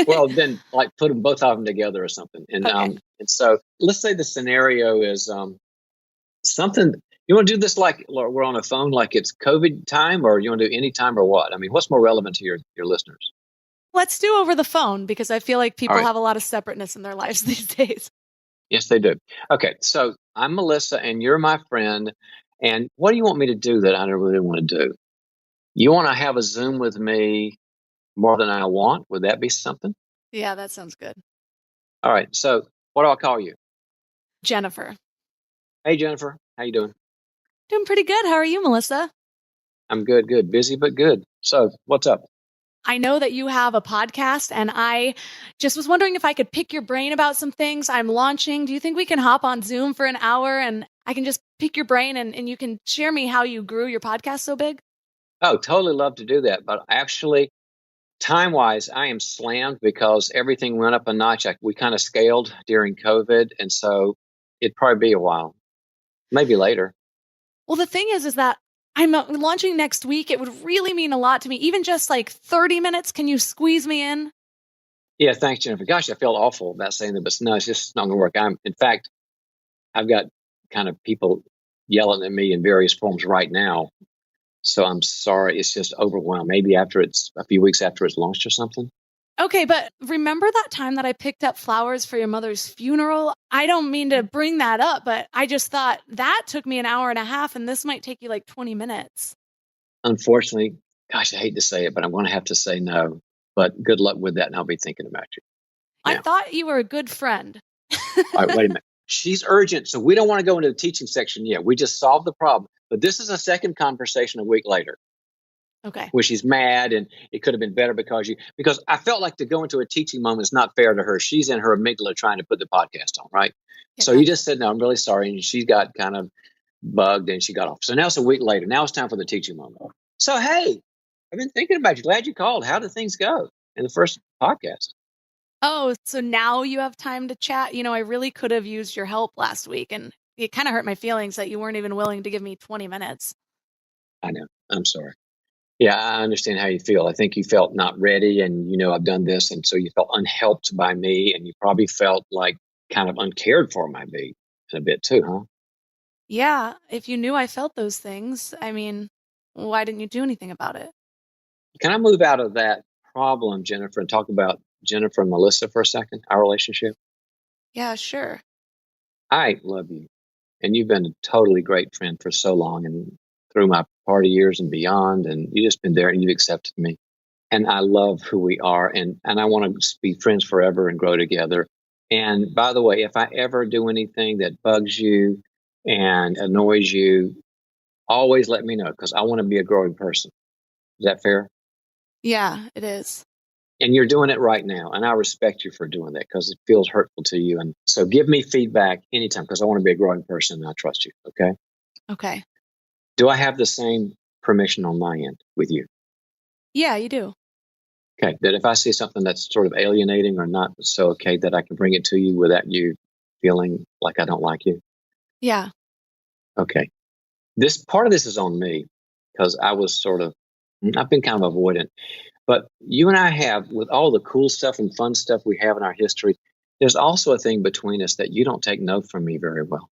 Well, then like put them both of them together or something. And okay. And so let's say the scenario is something. You want to do this like we're on a phone, like it's COVID time, or you want to do any time or what? I mean, what's more relevant to your listeners? Let's do over the phone because I feel like people right. have a lot of separateness in their lives these days. Yes, they do. Okay, so I'm Melissa and you're my friend. And what do you want me to do that I don't really want to do? You want to have a Zoom with me more than I want? Would that be something? Yeah, that sounds good. All right, so what do I call you? Jennifer. Hey, Jennifer. How you doing? Doing pretty good. How are you, Melissa? I'm good. Busy, but good. So what's up? I know that you have a podcast, and I just was wondering if I could pick your brain about some things I'm launching. Do you think we can hop on Zoom for an hour and I can just pick your brain and you can share me how you grew your podcast so big? Oh, totally love to do that. But actually, time-wise, I am slammed because everything went up a notch. We kind of scaled during COVID, and so it'd probably be a while. Maybe later. Well, the thing is that I'm launching next week. It would really mean a lot to me. Even just like 30 minutes, can you squeeze me in? Yeah, thanks, Jennifer. Gosh, I feel awful about saying that, but no, it's just not going to work. In fact, I've got kind of people yelling at me in various forms right now. So I'm sorry. It's just overwhelmed. Maybe after it's a few weeks after it's launched or something. Okay, but remember that time that I picked up flowers for your mother's funeral? I don't mean to bring that up, but I just thought that took me an hour and a half, and this might take you like 20 minutes. Unfortunately, gosh, I hate to say it, but I'm going to have to say no. But good luck with that, and I'll be thinking about you. Yeah. I thought you were a good friend. All right, wait a minute. She's urgent, so we don't want to go into the teaching section yet. We just solved the problem. But this is a second conversation a week later. Okay. Where she's mad and it could have been better because I felt like to go into a teaching moment is not fair to her. She's in her amygdala trying to put the podcast on, right? Yeah, so you just said, no, I'm really sorry. And she got kind of bugged and she got off. So now it's a week later. Now it's time for the teaching moment. So, hey, I've been thinking about you. Glad you called. How did things go in the first podcast? Oh, so now you have time to chat? You know, I really could have used your help last week and it kind of hurt my feelings that you weren't even willing to give me 20 minutes. I know. I'm sorry. Yeah, I understand how you feel. I think you felt not ready and, I've done this. And so you felt unhelped by me and you probably felt like kind of uncared for by me in a bit too, huh? Yeah. If you knew I felt those things, I mean, why didn't you do anything about it? Can I move out of that problem, Jennifer, and talk about Jennifer and Melissa for a second, our relationship? Yeah, sure. I love you. And you've been a totally great friend for so long and through my party years and beyond. And you've just been there and you've accepted me. And I love who we are. And I want to be friends forever and grow together. And by the way, if I ever do anything that bugs you and annoys you, always let me know because I want to be a growing person. Is that fair? Yeah, it is. And you're doing it right now. And I respect you for doing that because it feels hurtful to you. And so give me feedback anytime because I want to be a growing person and I trust you. Okay. Okay. Do I have the same permission on my end with you? Yeah, you do. Okay. That if I see something that's sort of alienating or not so okay, that I can bring it to you without you feeling like I don't like you? Yeah. Okay. This part of this is on me because I've been kind of avoidant. But you and I have, with all the cool stuff and fun stuff we have in our history, there's also a thing between us that you don't take no from me very well.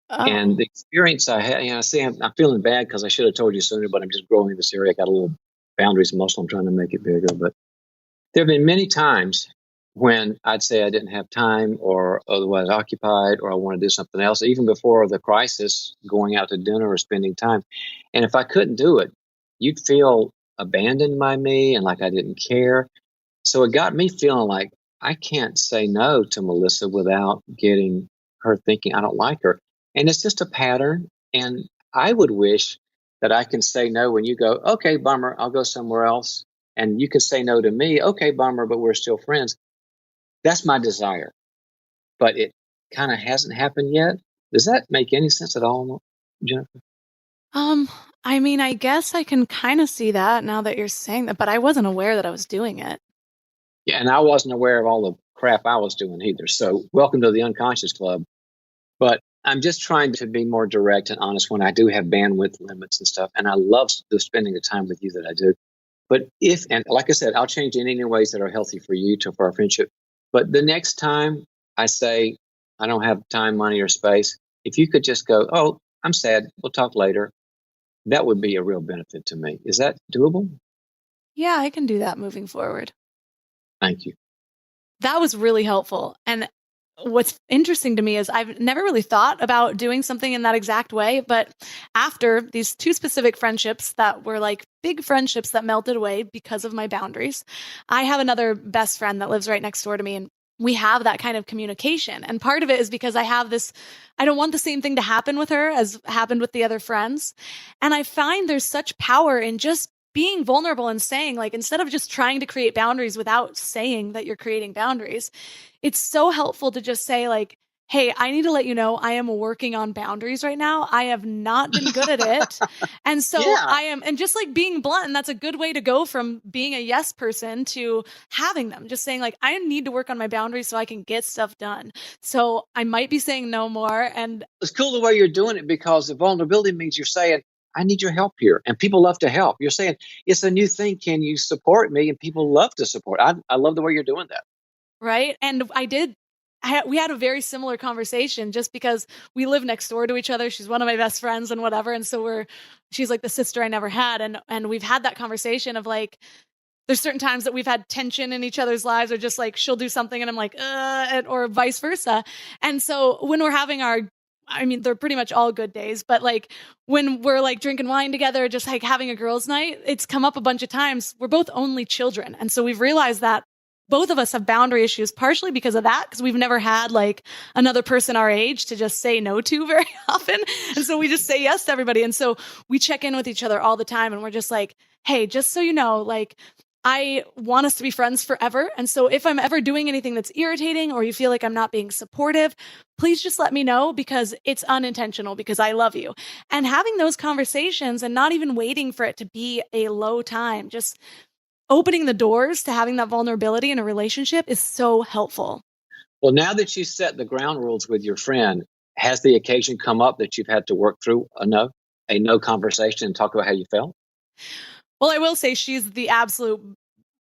Oh. And the experience I had, I'm feeling bad because I should have told you sooner, but I'm just growing in this area. I got a little boundaries muscle. I'm trying to make it bigger. But there have been many times when I'd say I didn't have time or otherwise occupied or I want to do something else, even before the crisis, going out to dinner or spending time. And if I couldn't do it, you'd feel abandoned by me and like I didn't care. So it got me feeling like I can't say no to Melissa without getting her thinking I don't like her. And it's just a pattern. And I would wish that I can say no when you go, okay, bummer, I'll go somewhere else. And you can say no to me, okay, bummer, but we're still friends. That's my desire. But it kind of hasn't happened yet. Does that make any sense at all, Jennifer? I mean, I guess I can kind of see that now that you're saying that, but I wasn't aware that I was doing it. Yeah, and I wasn't aware of all the crap I was doing either. So welcome to the unconscious club. But I'm just trying to be more direct and honest when I do have bandwidth limits and stuff. And I love spending the time with you that I do. But and like I said, I'll change in any ways that are healthy for you for our friendship. But the next time I say I don't have time, money, or space, if you could just go, oh, I'm sad, we'll talk later. That would be a real benefit to me. Is that doable? Yeah, I can do that moving forward. Thank you. That was really helpful. And what's interesting to me is I've never really thought about doing something in that exact way. But after these two specific friendships that were like big friendships that melted away because of my boundaries, I have another best friend that lives right next door to me. And we have that kind of communication. And part of it is because I don't want the same thing to happen with her as happened with the other friends. And I find there's such power in just being vulnerable and saying, like, instead of just trying to create boundaries without saying that you're creating boundaries, it's so helpful to just say, like, hey, I need to let you know I am working on boundaries right now. I have not been good at it. And so and just like being blunt, and that's a good way to go from being a yes person to having them. Just saying, like, I need to work on my boundaries so I can get stuff done. So I might be saying no more. And it's cool the way you're doing it because the vulnerability means you're saying, I need your help here. And people love to help. You're saying, it's a new thing. Can you support me? And people love to support. I love the way you're doing that. Right. And we had a very similar conversation just because we live next door to each other. She's one of my best friends and whatever. And so she's like the sister I never had. And we've had that conversation of like, there's certain times that we've had tension in each other's lives or just like, she'll do something and I'm like, or vice versa. And so when we're having they're pretty much all good days, but like when we're like drinking wine together, just like having a girls' night, it's come up a bunch of times. We're both only children. And so we've realized that both of us have boundary issues, partially because of that, because we've never had like another person our age to just say no to very often. And so we just say yes to everybody. And so we check in with each other all the time. And we're just like, hey, just so you know, like, I want us to be friends forever. And so if I'm ever doing anything that's irritating or you feel like I'm not being supportive, please just let me know because it's unintentional because I love you. And having those conversations and not even waiting for it to be a low time, just opening the doors to having that vulnerability in a relationship is so helpful. Well, now that you set the ground rules with your friend, has the occasion come up that you've had to work through a no conversation and talk about how you felt? Well, I will say she's the absolute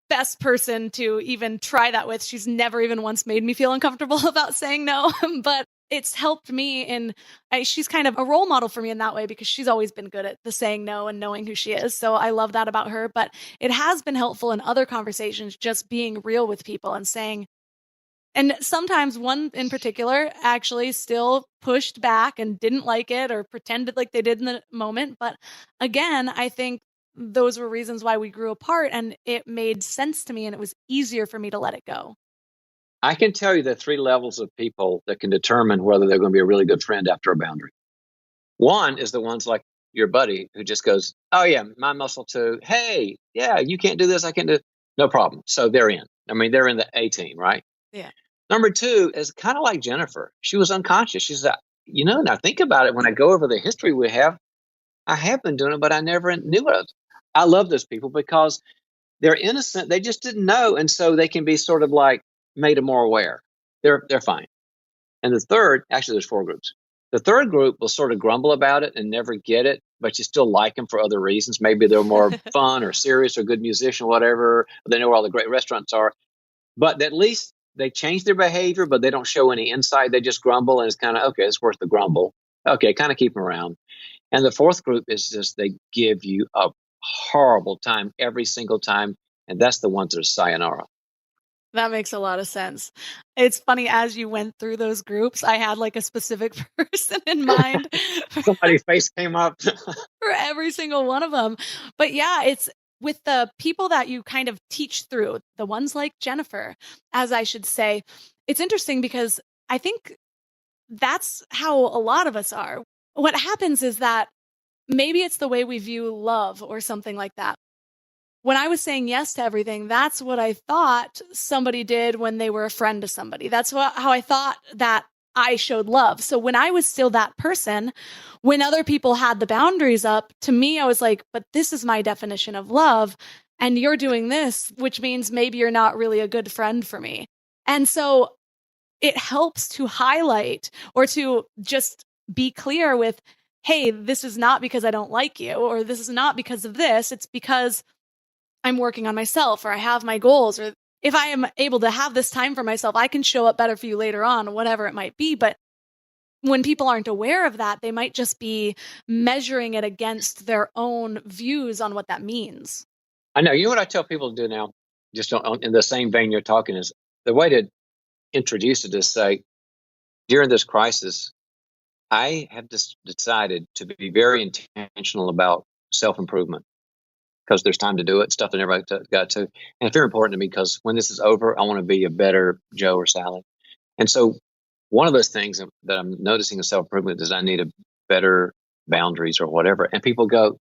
best person to even try that with. She's never even once made me feel uncomfortable about saying no. But it's helped me she's kind of a role model for me in that way because she's always been good at the saying no and knowing who she is. So I love that about her. But it has been helpful in other conversations, just being real with people and saying, and sometimes one in particular actually still pushed back and didn't like it or pretended like they did in the moment. But again, I think those were reasons why we grew apart, and it made sense to me and it was easier for me to let it go. I can tell you the 3 levels of people that can determine whether they're going to be a really good friend after a boundary. One is the ones like your buddy who just goes, oh yeah, my muscle too. Hey, yeah, you can't do this. I can't do it. No problem. So they're in. I mean, they're in the A team, right? Yeah. Number 2 is kind of like Jennifer. She was unconscious. She's like, now think about it. When I go over the history we have, I have been doing it, but I never knew it. I love those people because they're innocent. They just didn't know. And so they can be sort of like made more aware. They're fine. And the third, actually there's 4 groups. The third group will sort of grumble about it and never get it, but you still like them for other reasons. Maybe they're more fun or serious or good musician, whatever. Or they know where all the great restaurants are. But at least they change their behavior, but they don't show any insight. They just grumble, and it's kind of, okay, it's worth the grumble. Okay, kind of keep them around. And the fourth group is just they give you a horrible time every single time, and that's the ones that are sayonara. That makes a lot of sense. It's funny, as you went through those groups, I had like a specific person in mind. Somebody's face came up. For every single one of them. But yeah, it's with the people that you kind of teach through, the ones like Jennifer, as I should say. It's interesting because I think that's how a lot of us are. What happens is that maybe it's the way we view love or something like that. When I was saying yes to everything, that's what I thought somebody did when they were a friend to somebody. That's how I thought that I showed love. So when I was still that person, when other people had the boundaries up, to me, I was like, but this is my definition of love. And you're doing this, which means maybe you're not really a good friend for me. And so it helps to highlight or to just be clear with, hey, this is not because I don't like you, or this is not because of this. It's because I'm working on myself, or I have my goals, or if I am able to have this time for myself, I can show up better for you later on, whatever it might be. But when people aren't aware of that, they might just be measuring it against their own views on what that means. I know. You know what I tell people to do now, just in the same vein you're talking, is the way to introduce it is say, during this crisis, I have decided to be very intentional about self-improvement. Because there's time to do it, stuff I never got to. And it's very important to me because when this is over, I want to be a better Joe or Sally. And so one of those things that I'm noticing in self-improvement is I need a better boundaries or whatever. And people go,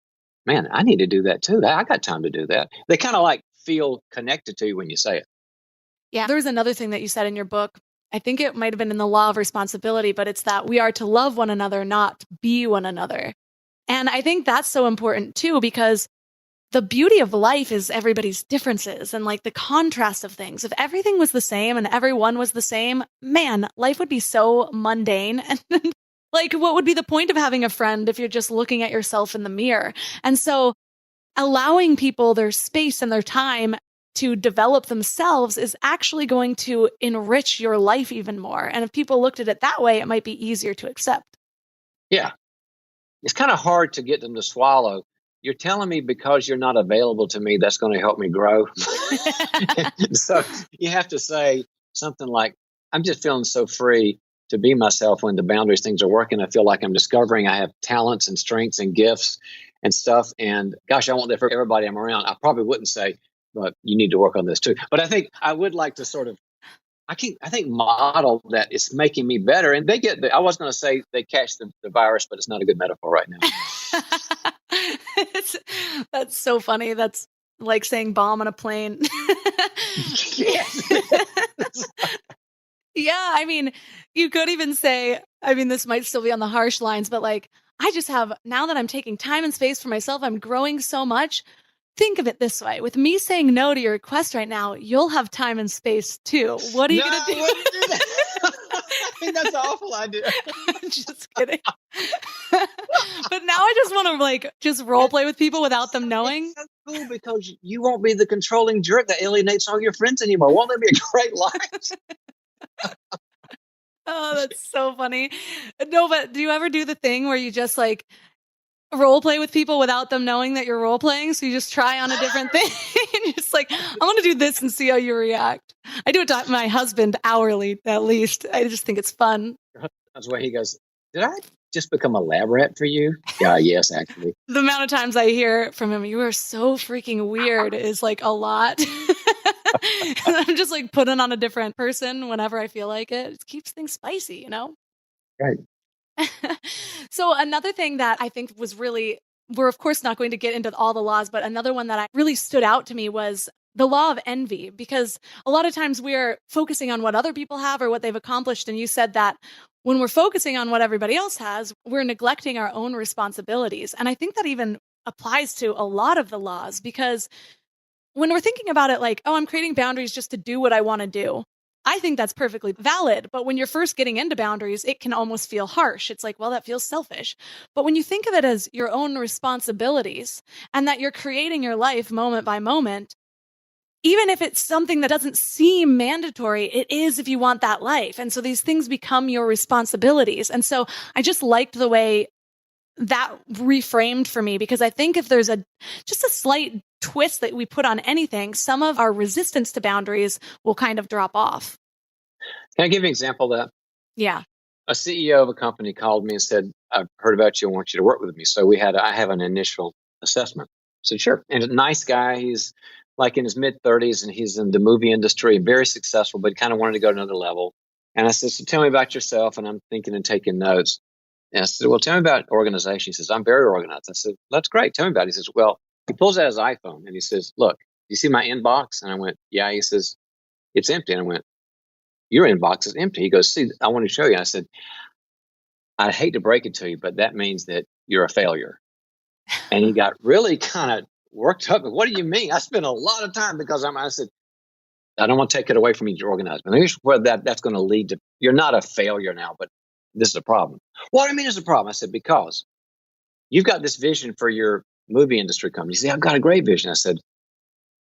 man, I need to do that too. I got time to do that. They kind of like feel connected to you when you say it. Yeah. There's another thing that you said in your book. I think it might have been in the Law of Responsibility, but it's that we are to love one another, not be one another. And I think that's so important too, because the beauty of life is everybody's differences and like the contrast of things. If everything was the same and everyone was the same, man, life would be so mundane. And like, what would be the point of having a friend if you're just looking at yourself in the mirror? And so allowing people their space and their time to develop themselves is actually going to enrich your life even more. And if people looked at it that way, it might be easier to accept. Yeah. It's kind of hard to get them to swallow. You're telling me because you're not available to me, that's going to help me grow. So you have to say something like, I'm just feeling so free to be myself when the boundaries things are working. I feel like I'm discovering I have talents and strengths and gifts and stuff. And gosh, I want that for everybody I'm around. I probably wouldn't say, but you need to work on this too. But I think I would like to sort of, I think model that it's making me better. And they get I was going to say they catch the virus, but it's not a good metaphor right now. That's so funny. That's like saying bomb on a plane. Yeah, I mean, you could even say, I mean, this might still be on the harsh lines, but like, I just have, now that I'm taking time and space for myself, I'm growing so much. Think of it this way. With me saying no to your request right now, you'll have time and space too. What are you going to do? I think that's an awful idea. Just kidding. But now I just want to like just role play with people without them knowing. That's cool because you won't be the controlling jerk that alienates all your friends anymore. Won't that be a great life? Oh, that's so funny. No, but do you ever do the thing where you just like role play with people without them knowing that you're role playing? So you just try on a different thing and you're just like, I want to do this and see how you react. I do it to my husband hourly, at least. I just think it's fun. That's why he goes, did I just become a lab rat for you? Yeah, yes, actually. The amount of times I hear from him, you are so freaking weird, is like a lot. I'm just like putting on a different person whenever I feel like it. It keeps things spicy, you know? Right. So another thing that I think was really, we're of course not going to get into all the laws, but another one that really stood out to me was the law of envy, because a lot of times we're focusing on what other people have or what they've accomplished. And you said that when we're focusing on what everybody else has, we're neglecting our own responsibilities. And I think that even applies to a lot of the laws, because when we're thinking about it like, oh, I'm creating boundaries just to do what I want to do, I think that's perfectly valid. But when you're first getting into boundaries, it can almost feel harsh. It's like, well, that feels selfish. But when you think of it as your own responsibilities and that you're creating your life moment by moment, even if it's something that doesn't seem mandatory, it is if you want that life. And so these things become your responsibilities. And so I just liked the way that reframed for me, because I think if there's just a slight twist that we put on anything, some of our resistance to boundaries will kind of drop off. Can I give you an example of that? Yeah. A CEO of a company called me and said, I've heard about you. I want you to work with me. So I have an initial assessment. I said, sure. And a nice guy. He's like in his mid-30s and he's in the movie industry and very successful, but kind of wanted to go to another level. And I said, so tell me about yourself. And I'm thinking and taking notes. And I said, well, tell me about organization. He says, I'm very organized. I said, that's great. Tell me about it. He says, well, he pulls out his iPhone and he says, look, you see my inbox? And I went, yeah. He says, it's empty. And I went, your inbox is empty. He goes, see, I want to show you. I said, I hate to break it to you, but that means that you're a failure. And he got really kind of worked up. What do you mean? I spent a lot of time because I said, I don't want to take it away from you to organize. But here's where that's going to lead to, you're not a failure now, but this is a problem. What do you mean it's a problem? I said, because you've got this vision for your movie industry company. You say, I've got a great vision. I said,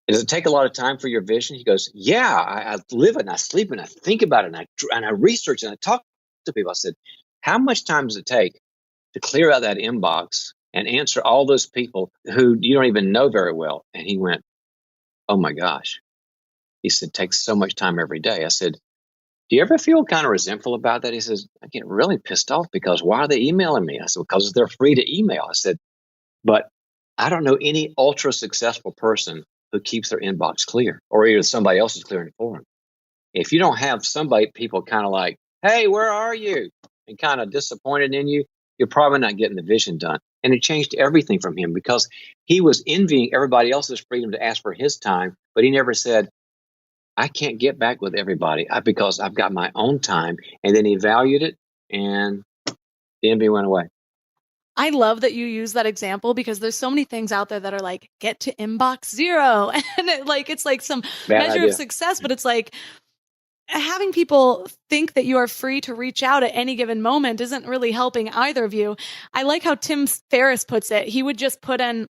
does it take a lot of time for your vision? He goes, yeah, I live it and I sleep it and I think about it and I research and I talk to people. I said, how much time does it take to clear out that inbox and answer all those people who you don't even know very well? And he went, oh my gosh. He said, it takes so much time every day. I said, do you ever feel kind of resentful about that? He says, I get really pissed off because why are they emailing me? I said, because they're free to email. I said, but I don't know any ultra successful person who keeps their inbox clear, or either somebody else is clearing it for them. If you don't have people kind of like, hey, where are you? And kind of disappointed in you, you're probably not getting the vision done. And it changed everything from him because he was envying everybody else's freedom to ask for his time, but he never said, I can't get back with everybody because I've got my own time. And then he valued it and the envy went away. I love that you use that example because there's so many things out there that are like, get to inbox 0. And it's like some measure of success, but it's like having people think that you are free to reach out at any given moment isn't really helping either of you. I like how Tim Ferriss puts it. He would just put in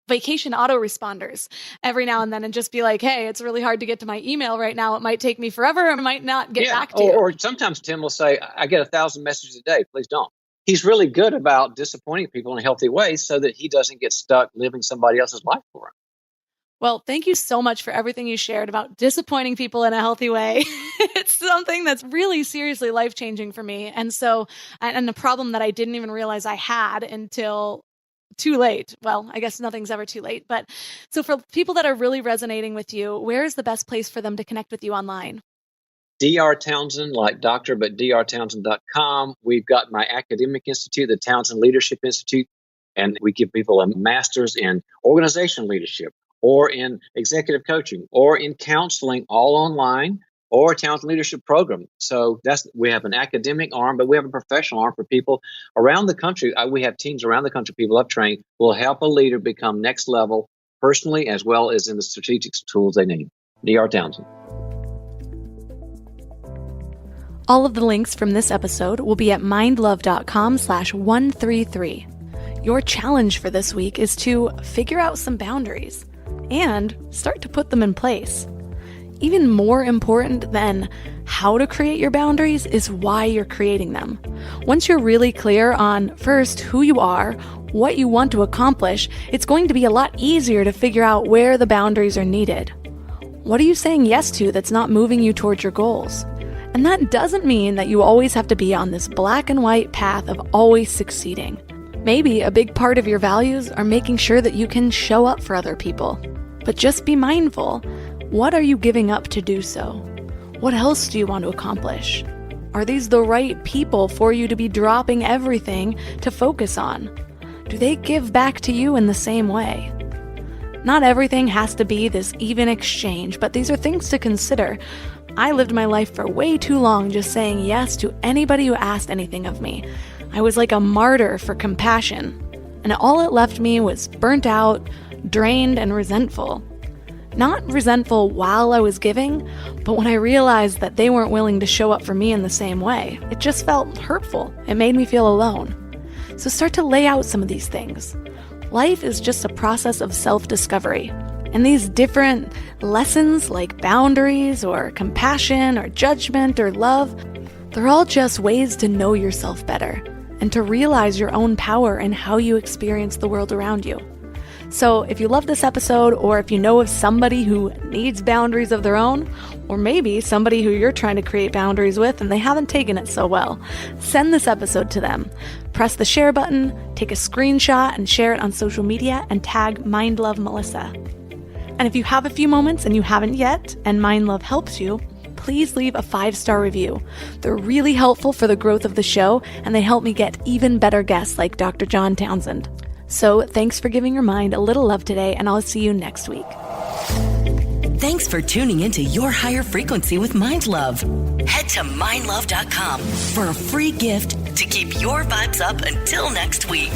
vacation autoresponders every now and then and just be like, hey, it's really hard to get to my email right now. It might take me forever. I might not get back to you. Or sometimes Tim will say, I get 1,000 messages a day. Please don't. He's really good about disappointing people in a healthy way so that he doesn't get stuck living somebody else's life for him. Well, thank you so much for everything you shared about disappointing people in a healthy way. It's something that's really seriously life-changing for me. And so, and a problem that I didn't even realize I had until too late. Well, I guess nothing's ever too late. But so for people that are really resonating with you, where is the best place for them to connect with you online? Dr. Townsend, like doctor, but drtownsend.com. We've got my academic institute, the Townsend Leadership Institute, and we give people a master's in organizational leadership or in executive coaching or in counseling, all online, or a Townsend Leadership Program. So we have an academic arm, but we have a professional arm for people around the country. We have teams around the country, people I've trained, will help a leader become next level personally as well as in the strategic tools they need. Dr. Townsend. All of the links from this episode will be at mindlove.com/133. Your challenge for this week is to figure out some boundaries and start to put them in place. Even more important than how to create your boundaries is why you're creating them. Once you're really clear on, first, who you are, what you want to accomplish, it's going to be a lot easier to figure out where the boundaries are needed. What are you saying yes to that's not moving you towards your goals? And that doesn't mean that you always have to be on this black and white path of always succeeding. Maybe a big part of your values are making sure that you can show up for other people. But just be mindful. What are you giving up to do so? What else do you want to accomplish? Are these the right people for you to be dropping everything to focus on? Do they give back to you in the same way? Not everything has to be this even exchange, but these are things to consider. I lived my life for way too long just saying yes to anybody who asked anything of me. I was like a martyr for compassion, and all it left me was burnt out, drained, and resentful. Not resentful while I was giving, but when I realized that they weren't willing to show up for me in the same way, it just felt hurtful. It made me feel alone. So start to lay out some of these things. Life is just a process of self-discovery. And these different lessons like boundaries or compassion or judgment or love, they're all just ways to know yourself better and to realize your own power and how you experience the world around you. So if you love this episode, or if you know of somebody who needs boundaries of their own, or maybe somebody who you're trying to create boundaries with and they haven't taken it so well, send this episode to them. Press the share button, take a screenshot and share it on social media and tag MindLoveMelissa. And if you have a few moments and you haven't yet, and MindLove helps you, please leave a 5-star review. They're really helpful for the growth of the show, and they help me get even better guests like Dr. John Townsend. So thanks for giving your mind a little love today, and I'll see you next week. Thanks for tuning into Your Higher Frequency with MindLove. Head to mindlove.com for a free gift to keep your vibes up until next week.